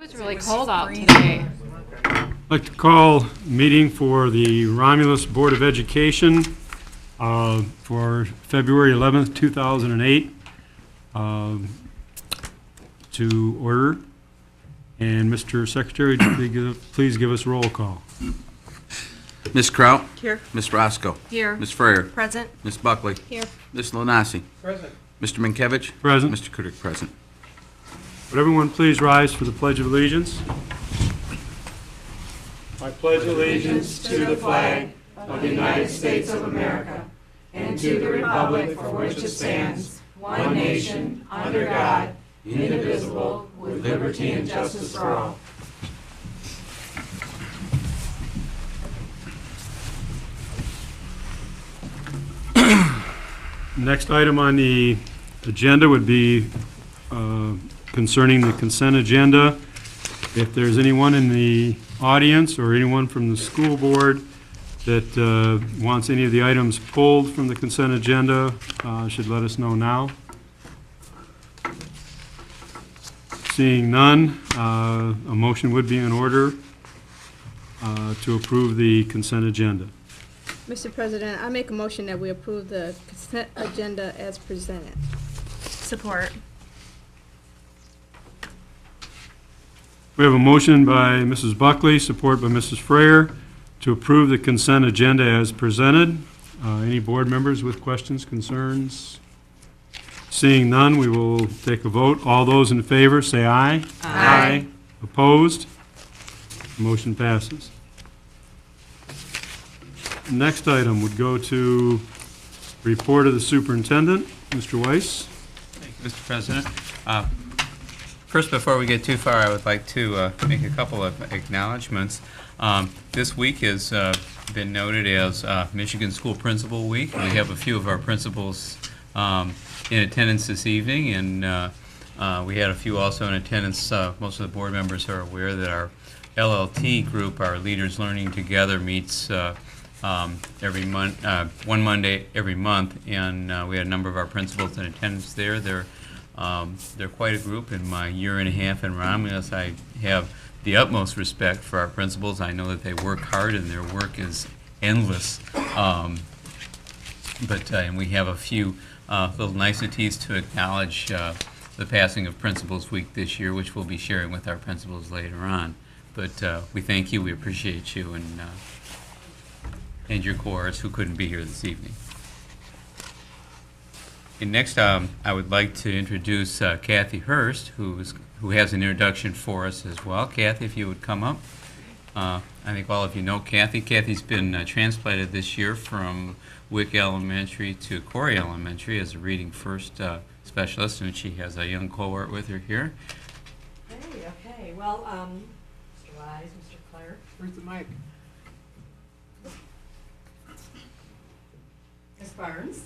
It was really cold out today. I'd like to call meeting for the Romulus Board of Education for February 11th, 2008 to order. And Mr. Secretary, please give us roll call. Ms. Kraut? Here. Ms. Roscoe? Here. Ms. Frere? Present. Ms. Buckley? Here. Ms. Lonasi? Present. Mr. Minkiewicz? Present. Mr. Kudik, present. Would everyone please rise for the Pledge of Allegiance? I pledge allegiance to the flag of the United States of America and to the republic for which it stands, one nation, under God, indivisible, with liberty and justice for all. Next item on the agenda would be concerning the consent agenda. If there's anyone in the audience or anyone from the school board that wants any of the items pulled from the consent agenda, should let us know now. Seeing none, a motion would be in order to approve the consent agenda. Mr. President, I make a motion that we approve the consent agenda as presented. Support. We have a motion by Mrs. Buckley, support by Mrs. Frere, to approve the consent agenda as presented. Any board members with questions, concerns? Seeing none, we will take a vote. All those in favor, say aye. Aye. Opposed? Motion passes. Next item would go to report of the superintendent. Mr. Weiss. Thank you, Mr. President. First, before we get too far, I would like to make a couple of acknowledgments. This week has been noted as Michigan School Principal Week. We have a few of our principals in attendance this evening, and we had a few also in attendance. Most of the board members are aware that our LLT group, our Leaders Learning Together, meets every month, one Monday every month, and we had a number of our principals in attendance there. They're quite a group. In my year and a half in Romulus, I have the utmost respect for our principals. I know that they work hard and their work is endless. And we have a few little niceties to acknowledge the passing of Principals Week this year, which we'll be sharing with our principals later on. But we thank you, we appreciate you, and your chorus who couldn't be here this evening. And next, I would like to introduce Kathy Hurst, who has an introduction for us as well. Kathy, if you would come up. I think all of you know Kathy. Kathy's been transplanted this year from Wick Elementary to Corey Elementary as a Reading First specialist, and she has a young cohort with her here. Hey, okay. Well, Mr. Wise, Mr. Clare. Where's the mic? Ms. Barnes,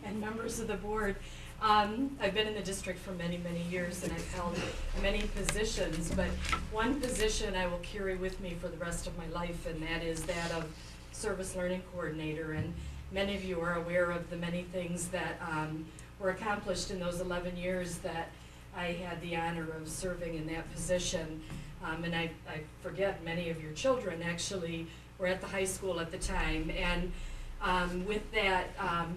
and members of the board. I've been in the district for many, many years, and I've held many positions, but one position I will carry with me for the rest of my life, and that is that of Service Learning Coordinator. And many of you are aware of the many things that were accomplished in those 11 years that I had the honor of serving in that position. And I forget, many of your children actually were at the high school at the time. And with that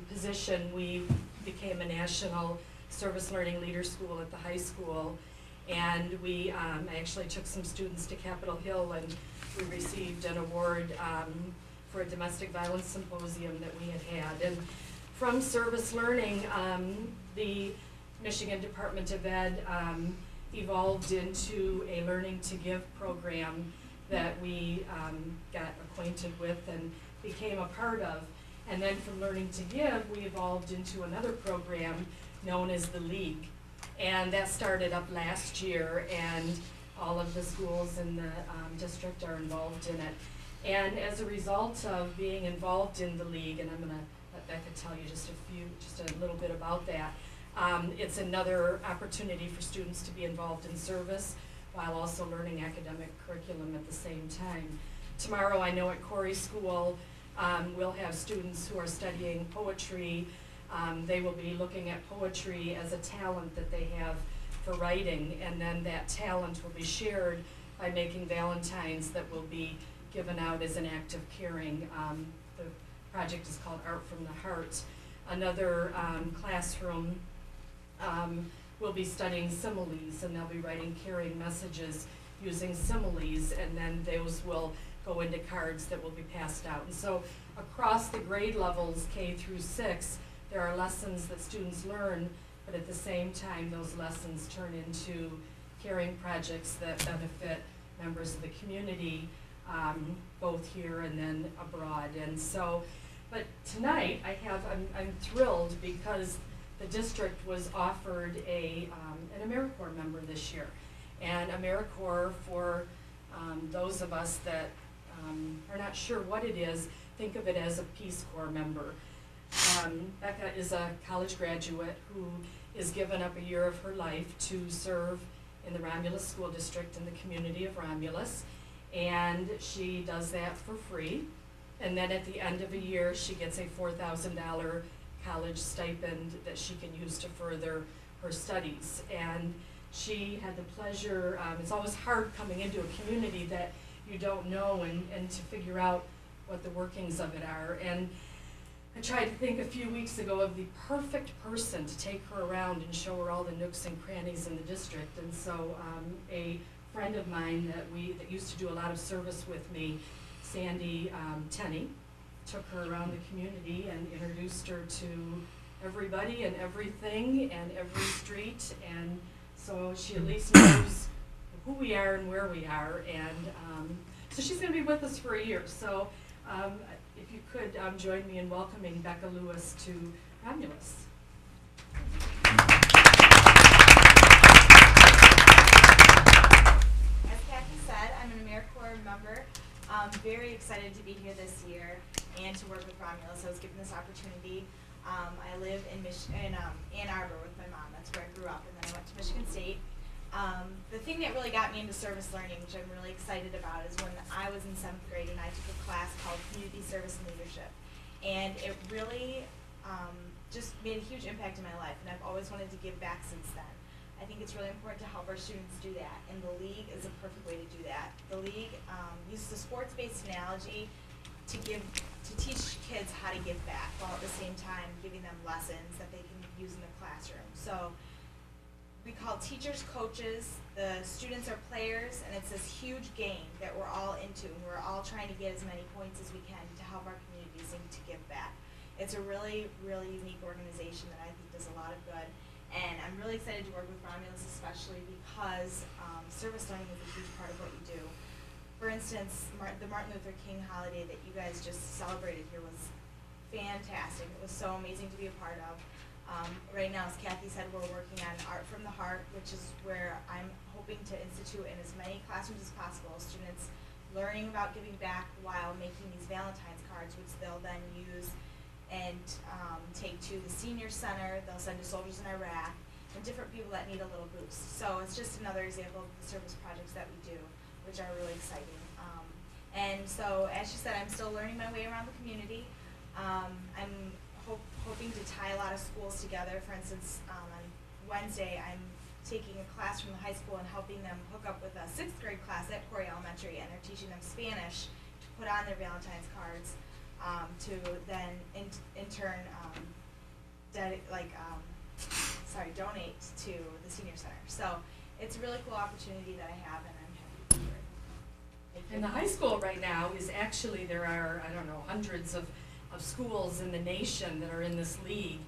position, we became a national service learning leader school at the high school, and I actually took some students to Capitol Hill, and we received an award for a domestic violence symposium that we had. And from service learning, the Michigan Department of Ed evolved into a Learning to Give program that we got acquainted with and became a part of. And then from Learning to Give, we evolved into another program known as the League. And that started up last year, and all of the schools in the district are involved in it. And as a result of being involved in the League, and I'm gonna let Becca tell you just a little bit about that, it's another opportunity for students to be involved in service while also learning academic curriculum at the same time. Tomorrow, I know at Corey School, we'll have students who are studying poetry. They will be looking at poetry as a talent that they have for writing, and then that talent will be shared by making valentines that will be given out as an act of caring. The project is called Art from the Heart. Another classroom will be studying similes, and they'll be writing caring messages using similes, and then those will go into cards that will be passed out. And so across the grade levels, K through 6, there are lessons that students learn, but at the same time, those lessons turn into caring projects that benefit members of the community, both here and then abroad. And so, but tonight, I'm thrilled because the district was offered an AmeriCorps member this year. And AmeriCorps, for those of us that are not sure what it is, think of it as a Peace Corps member. Becca is a college graduate who is given up a year of her life to serve in the Romulus School District in the community of Romulus. And she does that for free. And then at the end of a year, she gets a $4,000 college stipend that she can use to further her studies. And she had the pleasure, it's always hard coming into a community that you don't know and to figure out what the workings of it are. And I tried to think a few weeks ago of the perfect person to take her around and show her all the nooks and crannies in the district. And so a friend of mine that used to do a lot of service with me, Sandy Tenney, took her around the community and introduced her to everybody and everything and every street, and so she at least knows who we are and where we are. And so she's going to be with us for a year. So if you could join me in welcoming Becca Lewis to Romulus. As Kathy said, I'm an AmeriCorps member. I'm very excited to be here this year and to work with Romulus. I was given this opportunity. I live in Ann Arbor with my mom. That's where I grew up, and then I went to Michigan State. The thing that really got me into service learning, which I'm really excited about, is when I was in 7th grade and I took a class called Community Service and Leadership. And it really just made a huge impact in my life, and I've always wanted to give back since then. I think it's really important to help our students do that, and the League is a perfect way to do that. The League uses a sports-based analogy to teach kids how to give back, while at the same time giving them lessons that they can use in the classroom. So we call teachers coaches, the students are players, and it's this huge game that we're all into, and we're all trying to get as many points as we can to help our communities and to give back. It's a really, really unique organization that I think does a lot of good. And I'm really excited to work with Romulus, especially because service learning is a huge part of what you do. For instance, the Martin Luther King holiday that you guys just celebrated here was fantastic. It was so amazing to be a part of. Right now, as Kathy said, we're working on Art from the Heart, which is where I'm hoping to institute in as many classrooms as possible, students learning about giving back while making these Valentine's cards, which they'll then use and take to the senior center, they'll send to soldiers in Iraq, and different people that need a little boost. So it's just another example of the service projects that we do, which are really exciting. And so, as she said, I'm still learning my way around the community. I'm hoping to tie a lot of schools together. For instance, on Wednesday, I'm taking a class from the high school and helping them hook up with a 6th grade class at Corey Elementary, and they're teaching them Spanish to put on their Valentine's cards. To then in turn donate to the senior center. So it's a really cool opportunity that I have, and I'm happy to be here. And the high school right now is actually, there are, I don't know, hundreds of schools in the nation that are in this league.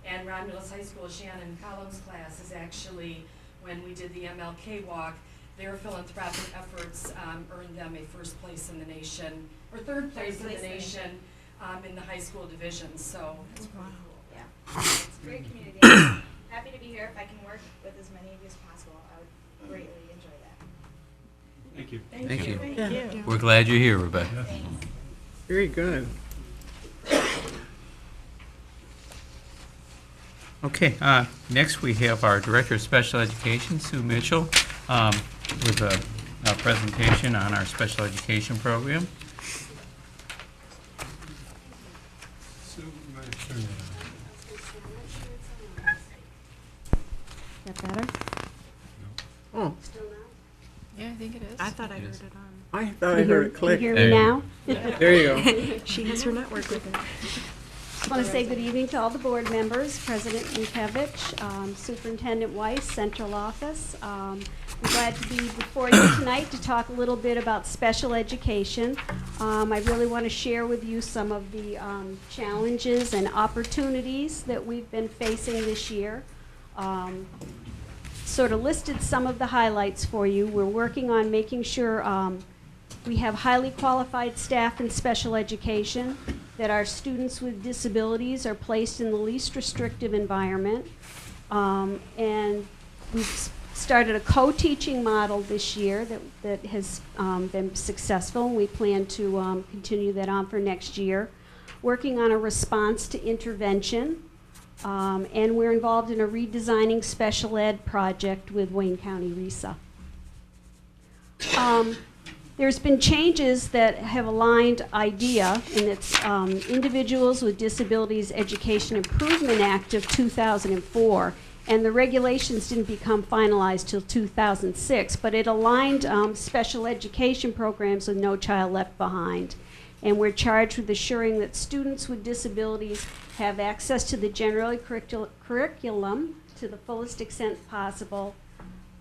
And Romulus High School, Shannon Collins' class is actually, when we did the MLK walk, their philanthropic efforts earned them a 1st place in the nation, or 3rd place in the nation in the high school division. So it's pretty cool. Yeah, it's a great community. I'm happy to be here. If I can work with as many of you as possible, I would greatly enjoy that. Thank you. Thank you. Thank you. We're glad you're here, Rebecca. Thanks. Very good. Okay, next we have our Director of Special Education, Sue Mitchell, with a presentation on our special education program. Sue, you might turn that on. That better? Oh, Yeah, I think it is. I thought I heard it on. I thought I heard it click. Can you hear me now? There you go. She has her network with her. I want to say good evening to all the board members, President Minkevich, Superintendent Weiss, Central Office. I'm glad to be before you tonight to talk a little bit about special education. I really want to share with you some of the challenges and opportunities that we've been facing this year. Sort of listed some of the highlights for you. We're working on making sure we have highly qualified staff in special education, that our students with disabilities are placed in the least restrictive environment. And we've started a co-teaching model this year that has been successful, and we plan to continue that on for next year. Working on a response to intervention, and we're involved in a redesigning special ed project with Wayne County RESA. There's been changes that have aligned IDEA, and it's Individuals with Disabilities Education Improvement Act of 2004, and the regulations didn't become finalized till 2006, but it aligned special education programs with No Child Left Behind. And we're charged with assuring that students with disabilities have access to the general curriculum to the fullest extent possible,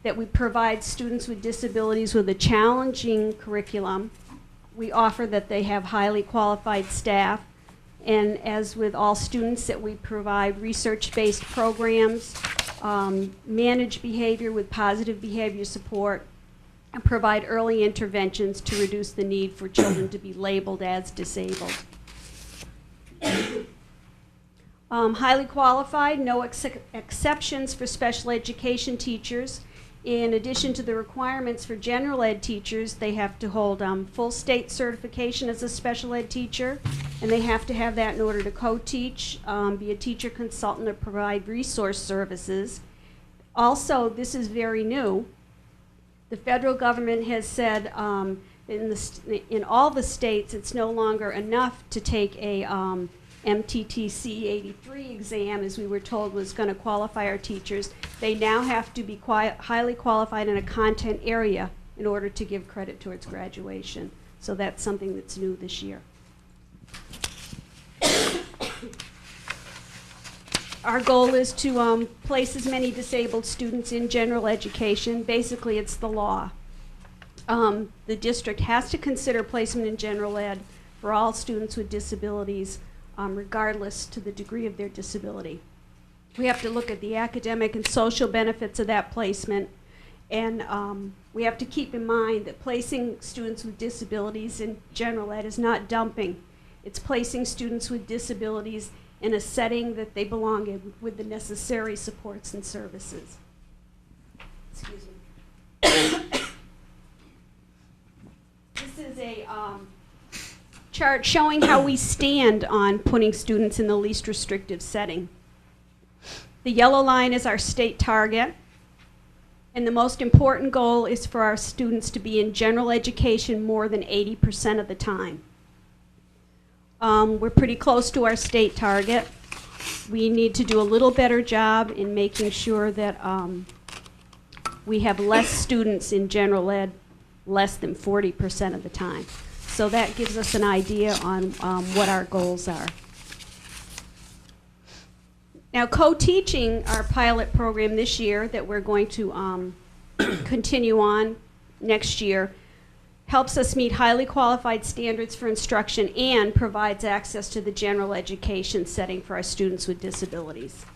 that we provide students with disabilities with a challenging curriculum. We offer that they have highly qualified staff, and as with all students, that we provide research-based programs, manage behavior with positive behavior support, and provide early interventions to reduce the need for children to be labeled as disabled. Highly qualified, no exceptions for special education teachers. In addition to the requirements for general ed teachers, they have to hold full state certification as a special ed teacher, and they have to have that in order to co-teach, be a teacher consultant, or provide resource services. Also, this is very new. The federal government has said in all the states it's no longer enough to take a MTTC 83 exam, as we were told was going to qualify our teachers. They now have to be highly qualified in a content area in order to give credit towards graduation. So that's something that's new this year. Our goal is to place as many disabled students in general education. Basically, it's the law. The district has to consider placement in general ed for all students with disabilities, regardless to the degree of their disability. We have to look at the academic and social benefits of that placement, and we have to keep in mind that placing students with disabilities in general ed is not dumping. It's placing students with disabilities in a setting that they belong in with the necessary supports and services. Excuse me. This is a chart showing how we stand on putting students in the least restrictive setting. The yellow line is our state target, and the most important goal is for our students to be in general education more than 80% of the time. We're pretty close to our state target. We need to do a little better job in making sure that we have less students in general ed less than 40% of the time. So that gives us an idea on what our goals are. Now, co-teaching, our pilot program this year that we're going to continue on next year, helps us meet highly qualified standards for instruction and provides access to the general education setting for our students with disabilities.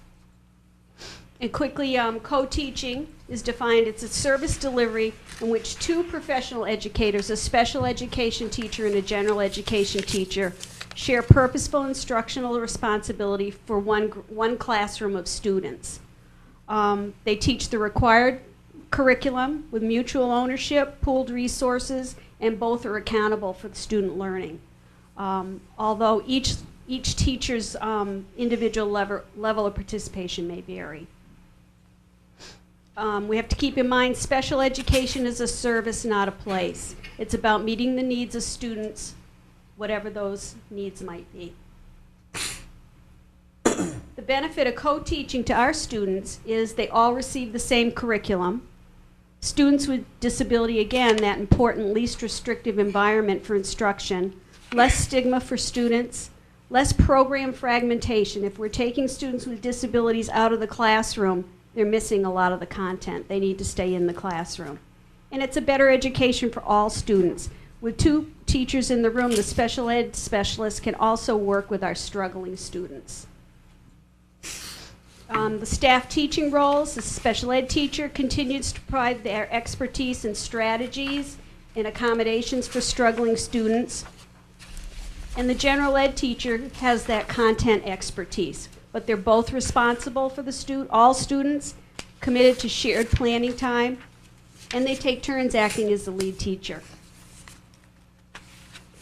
And quickly, co-teaching is defined as a service delivery in which two professional educators, a special education teacher and a general education teacher, share purposeful instructional responsibility for one classroom of students. They teach the required curriculum with mutual ownership, pooled resources, and both are accountable for the student learning. Although each teacher's individual level of participation may vary. We have to keep in mind special education is a service, not a place. It's about meeting the needs of students, whatever those needs might be. The benefit of co-teaching to our students is they all receive the same curriculum. Students with disability, again, that important least restrictive environment for instruction, less stigma for students, less program fragmentation. If we're taking students with disabilities out of the classroom, they're missing a lot of the content. They need to stay in the classroom. And it's a better education for all students. With 2 teachers in the room, the special ed specialist can also work with our struggling students. The staff teaching roles, the special ed teacher continues to provide their expertise and strategies and accommodations for struggling students. And the general ed teacher has that content expertise. But they're both responsible for all students, committed to shared planning time, and they take turns acting as the lead teacher.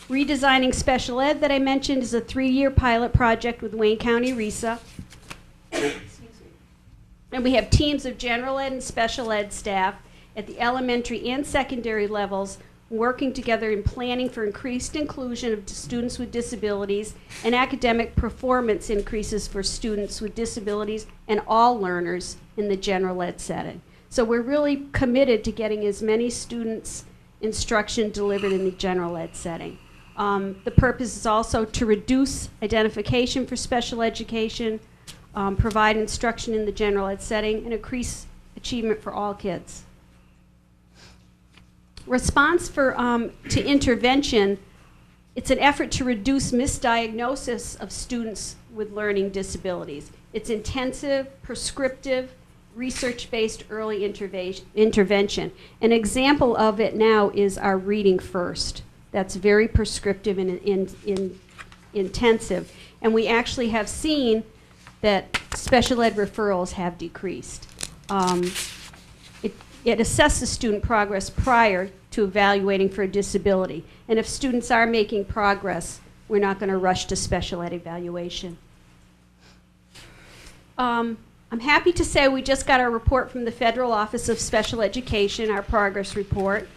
Redesigning special ed that I mentioned is a 3-year pilot project with Wayne County RESA. And we have teams of general ed and special ed staff at the elementary and secondary levels working together in planning for increased inclusion of students with disabilities and academic performance increases for students with disabilities and all learners in the general ed setting. So we're really committed to getting as many students instruction delivered in the general ed setting. The purpose is also to reduce identification for special education, provide instruction in the general ed setting, and increase achievement for all kids. Response to intervention, it's an effort to reduce misdiagnosis of students with learning disabilities. It's intensive, prescriptive, research-based early intervention. An example of it now is our Reading First. That's very prescriptive and intensive. And we actually have seen that special ed referrals have decreased. It assesses student progress prior to evaluating for a disability. And if students are making progress, we're not going to rush to special ed evaluation. I'm happy to say we just got our report from the Federal Office of Special Education, our progress report.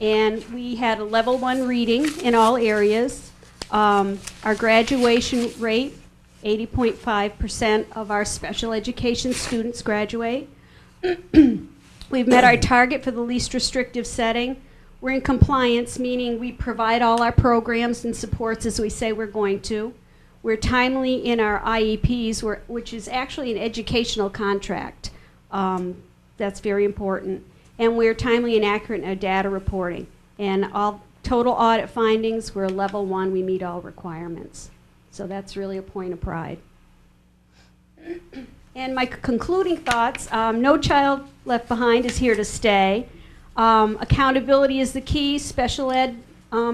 And we had a level 1 reading in all areas. Our graduation rate, 80.5% of our special education students graduate. We've met our target for the least restrictive setting. We're in compliance, meaning we provide all our programs and supports as we say we're going to. We're timely in our IEPs, which is actually an educational contract. That's very important. And we're timely and accurate in our data reporting. And all total audit findings, we're level 1, we meet all requirements. So that's really a point of pride. And my concluding thoughts, no child left behind is here to stay. Accountability is the key. Special ed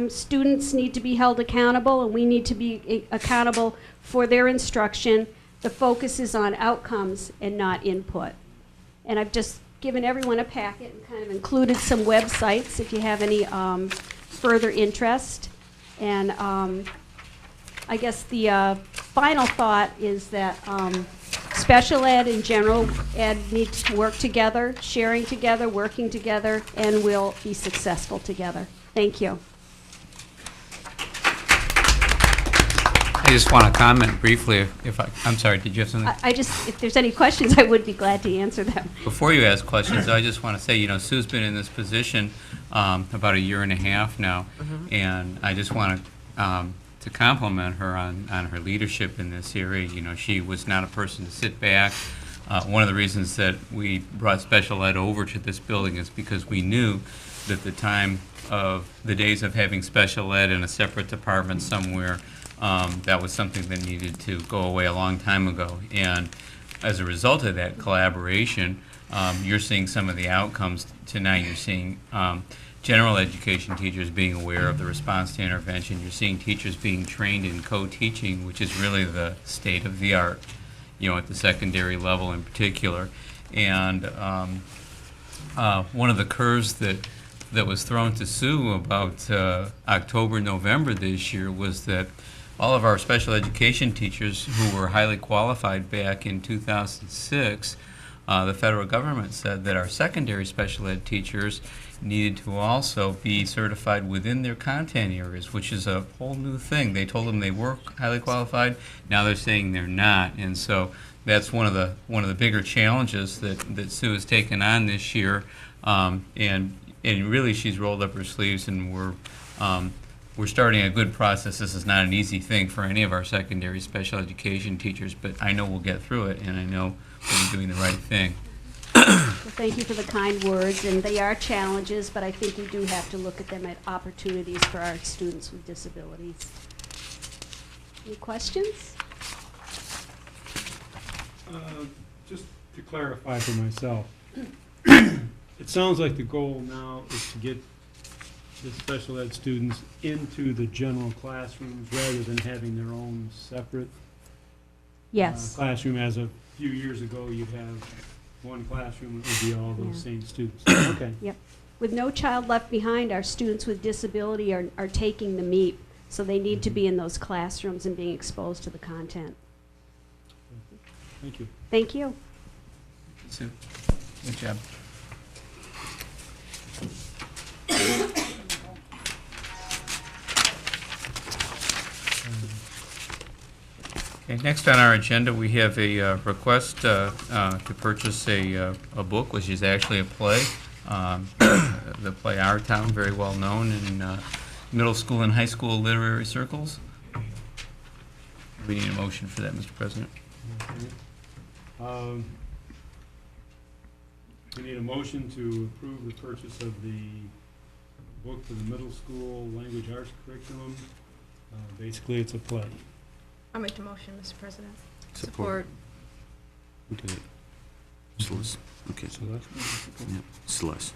students need to be held accountable, and we need to be accountable for their instruction. The focus is on outcomes and not input. And I've just given everyone a packet and kind of included some websites if you have any further interest. And I guess the final thought is that special ed and general ed need to work together, sharing together, working together, and we'll be successful together. Thank you. I just want to comment briefly. I'm sorry, did you have something? If there's any questions, I would be glad to answer them. Before you ask questions, I just want to say, Sue's been in this position about 1.5 years now, and I just want to compliment her on her leadership in this area. She was not a person to sit back. One of the reasons that we brought special ed over to this building is because we knew that the days of having special ed in a separate department somewhere, that was something that needed to go away a long time ago. And as a result of that collaboration, you're seeing some of the outcomes tonight. You're seeing general education teachers being aware of the response to intervention. You're seeing teachers being trained in co-teaching, which is really the state of the art, at the secondary level in particular. And one of the curves that was thrown to Sue about October, November this year was that all of our special education teachers who were highly qualified back in 2006, the federal government said that our secondary special ed teachers needed to also be certified within their content areas, which is a whole new thing. They told them they were highly qualified. Now they're saying they're not, and so that's one of the bigger challenges that Sue has taken on this year And really, she's rolled up her sleeves, and we're starting a good process. This is not an easy thing for any of our secondary special education teachers, but I know we'll get through it, and I know we'll be doing the right thing. Well, thank you for the kind words, and they are challenges, but I think we do have to look at them as opportunities for our students with disabilities. Any questions? Just to clarify for myself, it sounds like the goal now is to get the special ed students into the general classrooms rather than having their own separate Yes. classroom. As a few years ago, you'd have one classroom, it would be all those Yeah. same students. Okay. Yep. With No Child Left Behind, our students with disability are taking the MEP, so they need to be in those classrooms and being exposed to the content. Thank you. Thank you. Sue, good job. Okay, next on our agenda, we have a request to purchase a book, which is actually a play. The play Our Town, very well known in middle school and high school literary circles. We need a motion for that, Mr. President. Okay. We need a motion to approve the purchase of the book for the middle school language arts curriculum. Basically, it's a play. I'll make the motion, Mr. President. Support. Who did it? Celeste. Okay, So that's, yeah, Celeste.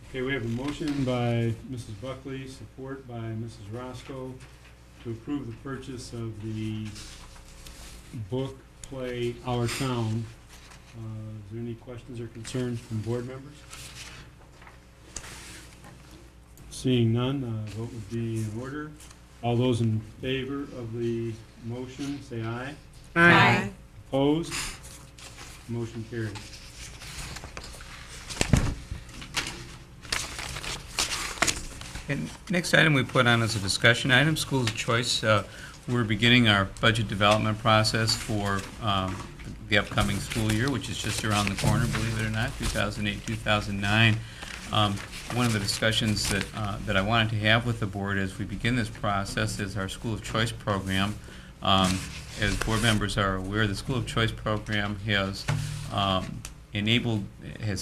okay, we have a motion by Mrs. Buckley, support by Mrs. Roscoe, to approve the purchase of the book play Our Town. Is there any questions or concerns from board members? Seeing none, vote would be in order. All those in favor of the motion, say aye. Aye. Opposed? Motion carries. And next item we put on as a discussion item, schools of choice. We're beginning our budget development process for the upcoming school year, which is just around the corner, believe it or not, 2008, 2009. One of the discussions that I wanted to have with the board as we begin this process is our School of Choice program. As board members are aware, the School of Choice program has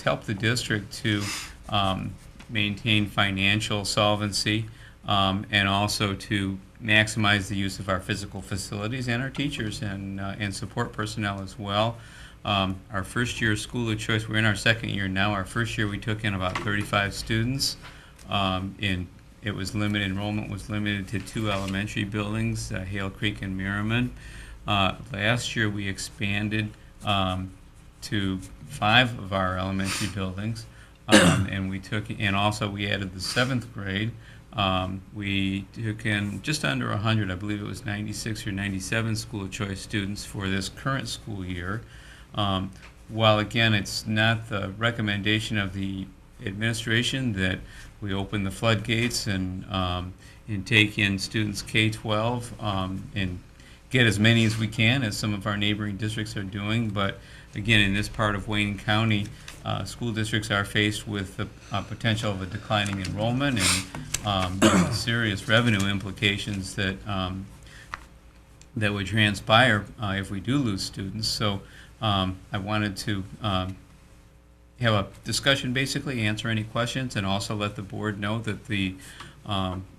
helped the district to maintain financial solvency and also to maximize the use of our physical facilities and our teachers and support personnel as well. Our first year School of Choice, we're in our second year now. Our first year we took in about 35 students. It was limited, enrollment was limited to 2 elementary buildings, Hale Creek and Merriman. Last year we expanded to 5 of our elementary buildings. And also we added the 7th grade. We took in just under 100, I believe it was 96 or 97 School of Choice students for this current school year. While again, it's not the recommendation of the administration that we open the floodgates and take in students K-12 and get as many as we can, as some of our neighboring districts are doing. But again, in this part of Wayne County, school districts are faced with the potential of a declining enrollment and serious revenue implications that would transpire if we do lose students. So I wanted to have a discussion, basically answer any questions, and also let the board know that the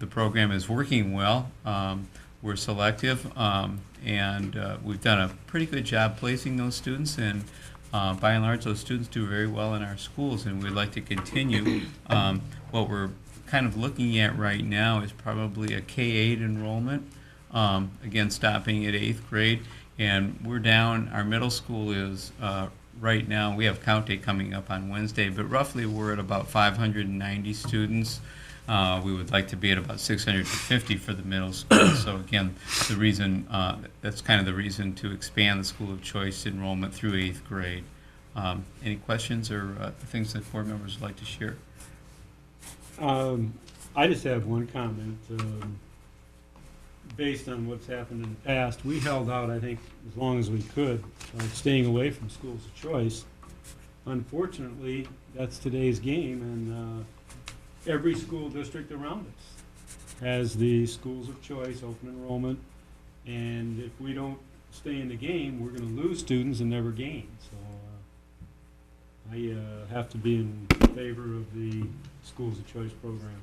program is working well. We're selective, and we've done a pretty good job placing those students, and by and large, those students do very well in our schools, and we'd like to continue. What we're kind of looking at right now is probably a K-8 enrollment, again, stopping at 8th grade, and we're down, our middle school is, right now, we have count day coming up on Wednesday, but roughly we're at about 590 students. We would like to be at about 650 for the middle school. So again, the reason, that's kind of the reason to expand the School of Choice enrollment through 8th grade. Any questions or things that board members would like to share? I just have one comment. Based on what's happened in the past, we held out, I think, as long as we could, staying away from schools of choice. unfortunately, that's today's game, and every school district around us has the schools of choice, open enrollment, and if we don't stay in the game, we're going to lose students and never gain. So I have to be in favor of the schools of choice program.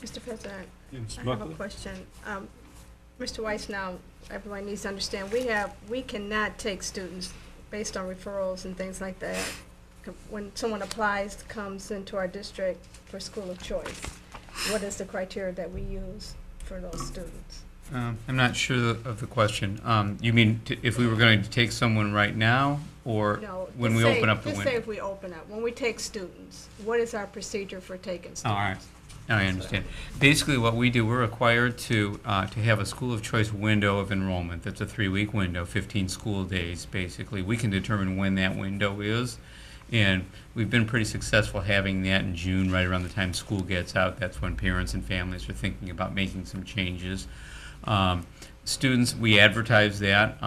Mr. President, Ms. I have a Buckley? question. Mr. Weiss, now, everyone needs to understand, we cannot take students based on referrals and things like that. When someone applies, comes into our district for school of choice, what is the criteria that we use for those students? I'm not sure of the question. You mean if we were going to take someone right now, or No, when just we say- open up the Just say window? if we open up, when we take students, what is our procedure for taking students? Oh, all right. I understand. Basically, what we do, we're required to have a school of choice window of enrollment. That's a 3-week window, 15 school days, basically. We can determine when that window is, and we've been pretty successful having that in June, right around the time school gets out. That's when parents and families are thinking about making some changes. Students, we advertise that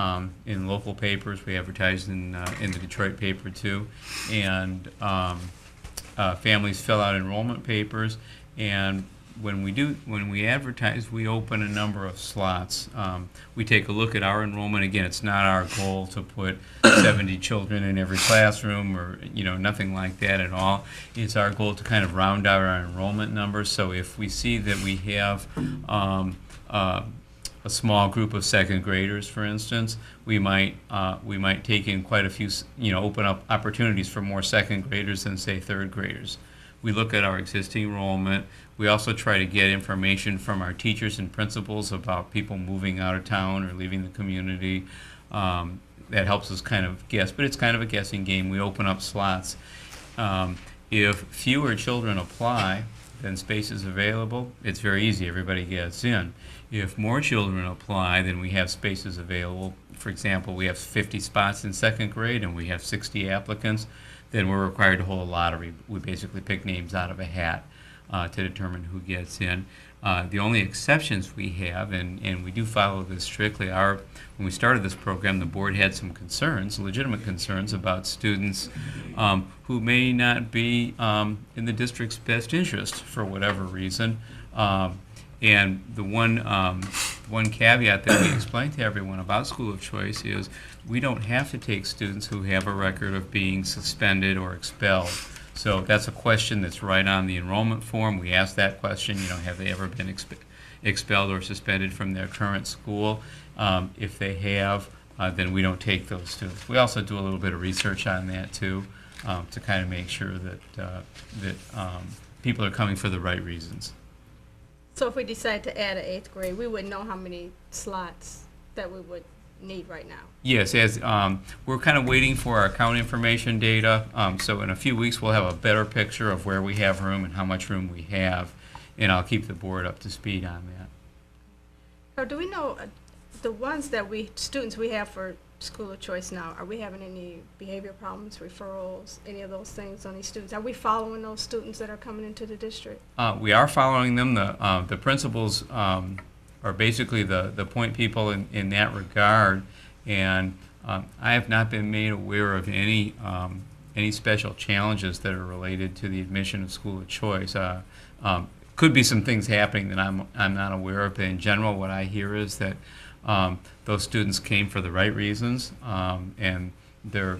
in local papers. We advertise in the Detroit paper too, and families fill out enrollment papers. And when we advertise, we open a number of slots. We take a look at our enrollment. Again, it's not our goal to put 70 children in every classroom, or nothing like that at all. It's our goal to kind of round out our enrollment numbers. So if we see that we have a small group of second graders, for instance, we might take in quite a few, open up opportunities for more second graders than, say, third graders. We look at our existing enrollment. We also try to get information from our teachers and principals about people moving out of town or leaving the community. That helps us kind of guess, but it's kind of a guessing game. We open up slots. If fewer children apply than spaces available, it's very easy. Everybody gets in. If more children apply than we have spaces available, for example, we have 50 spots in second grade and we have 60 applicants, then we're required to hold a lottery. We basically pick names out of a hat to determine who gets in. The only exceptions we have, and we do follow this strictly, are when we started this program, the board had some concerns, legitimate concerns, about students who may not be in the district's best interest for whatever reason. And the one caveat that we explain to everyone about school of choice is we don't have to take students who have a record of being suspended or expelled. So that's a question that's right on the enrollment form. We ask that question, have they ever been expelled or suspended from their current school? If they have, then we don't take those students. We also do a little bit of research on that too, to kind of make sure that people are coming for the right reasons. So if we decide to add an 8th grade, we would know how many slots that we would need right now. Yes, as we're kind of waiting for our account information data. So in a few weeks, we'll have a better picture of where we have room and how much room we have, and I'll keep the board up to speed on that. So do we know the ones students we have for school of choice now, are we having any behavior problems, referrals, any of those things on these students? Are we following those students that are coming into the district? We are following them. The principals are basically the point people in that regard, and I have not been made aware of any special challenges that are related to the admission of school of choice. Could be some things happening that I'm not aware of, but in general, what I hear is that those students came for the right reasons, and they're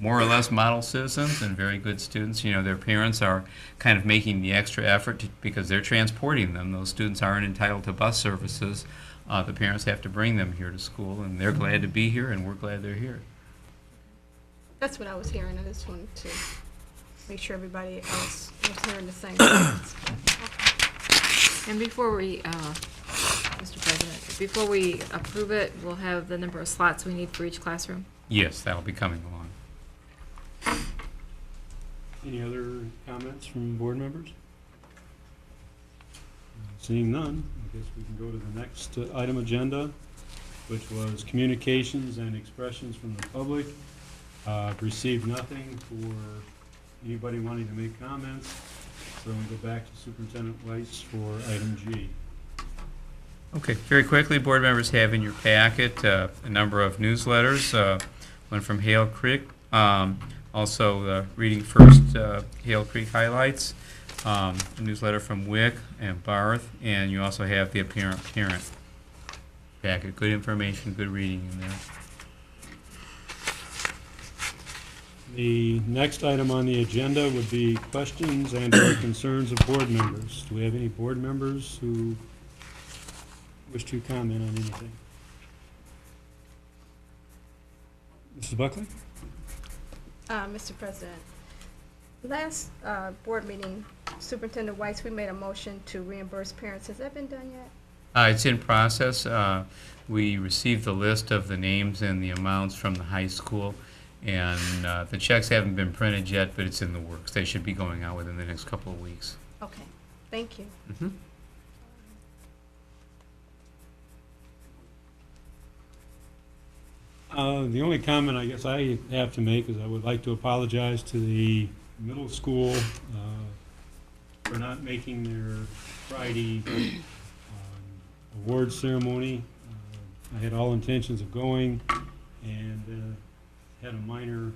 more or less model citizens and very good students. Their parents are kind of making the extra effort because they're transporting them. Those students aren't entitled to bus services. The parents have to bring them here to school, and they're glad to be here, and we're glad they're here. That's what I was hearing. I just wanted to make sure everybody else was hearing the same things. And before we, Mr. President, before we approve it, we'll have the number of slots we need for each classroom. Yes, that'll be coming along. Any other comments from board members? Seeing none, I guess we can go to the next item agenda, which was communications and expressions from the public. Received nothing for anybody wanting to make comments, so we go back to Superintendent Weiss for item G. Okay, very quickly, board members have in your packet a number of newsletters, one from Hale Creek, also Reading First Hale Creek Highlights, a newsletter from Wick and Barth, and you also have the Apparent Parent packet. Good information, good reading in there. The next item on the agenda would be questions and/or concerns of board members. Do we have any board members who wish to comment on anything? Mrs. Buckley? Mr. President, last board meeting, Superintendent Weiss, we made a motion to reimburse parents. Has that been done yet? It's in process. We received the list of the names and the amounts from the high school, and the checks haven't been printed yet, but it's in the works. They should be going out within the next couple of weeks. Okay, thank you. Mhm. The only comment I guess I have to make is I would like to apologize to the middle school for not making their Friday awards ceremony. I had all intentions of going and had a minor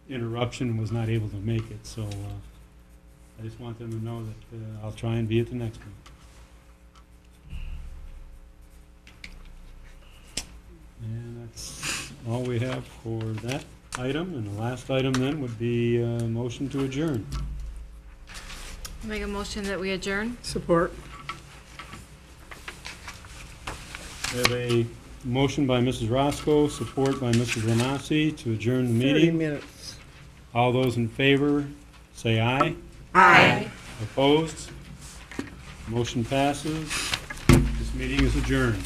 interruption and was not able to make it. So I just want them to know that I'll try and be at the next one. And that's all we have for that item. And the last item then would be a motion to adjourn. Make a motion that we adjourn? Support. We have a motion by Mrs. Roscoe, support by Mrs. Renassi to adjourn the 30 meeting. minutes. All those in favor, say aye. Aye. Opposed? Motion passes. This meeting is adjourned.